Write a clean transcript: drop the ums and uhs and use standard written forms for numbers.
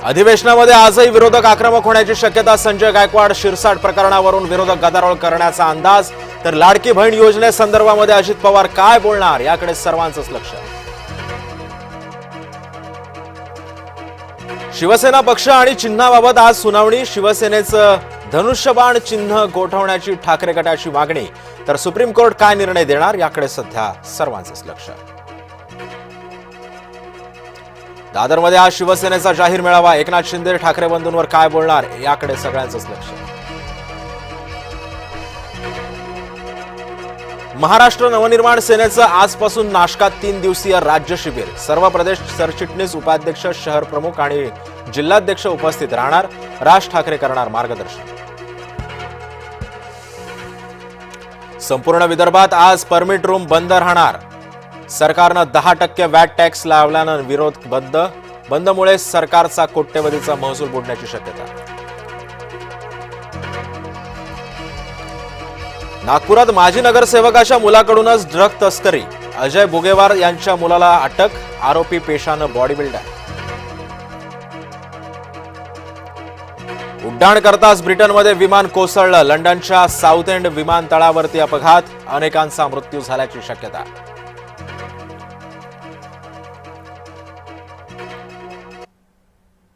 अधिवेशनामध्ये आजही विरोधक आक्रमक होण्याची शक्यता. संजय गायकवाड शिरसाट प्रकरणावरून विरोधक गदारोळ करण्याचा अंदाज. तर लाडकी बहीण योजनेसंदर्भामध्ये अजित पवार काय बोलणार याकडे सर्वांचंच लक्ष. शिवसेना पक्ष आणि चिन्हाबाबत आज सुनावणी. शिवसेनेचं धनुष्यबाण चिन्ह गोठवण्याची ठाकरे गटाची मागणी. तर सुप्रीम कोर्ट काय निर्णय देणार याकडे सध्या सर्वांचंच लक्ष. दादरमध्ये आज शिवसेनेचा जाहीर मेळावा. एकनाथ शिंदे ठाकरे बंधूंवर काय बोलणार याकडे सगळ्यांचंच लक्ष. महाराष्ट्र नवनिर्माण सेनेचं आजपासून नाशकात 3 दिवसीय राज्य शिबिर. सर्व प्रदेश सरचिटणीस, उपाध्यक्ष, शहर प्रमुख आणि जिल्हाध्यक्ष उपस्थित राहणार. राज ठाकरे करणार मार्गदर्शन. संपूर्ण विदर्भात आज परमिट रूम बंद राहणार. सरकारनं 10% वॅट टॅक्स लावल्यानं विरोध बंद. बंदमुळे सरकारचा कोट्यवधीचा महसूल बुडण्याची शक्यता. नागपुरात माजी नगरसेवकाच्या मुलाकडूनच ड्रग तस्करी. अजय बुगेवार यांच्या मुलाला अटक. आरोपी पेशानं बॉडी बिल्डर. उड्डाण करताच ब्रिटनमध्ये विमान कोसळलं. लंडनच्या साऊथ एंड विमानतळावरती अपघात. अनेकांचा मृत्यू झाल्याची शक्यता.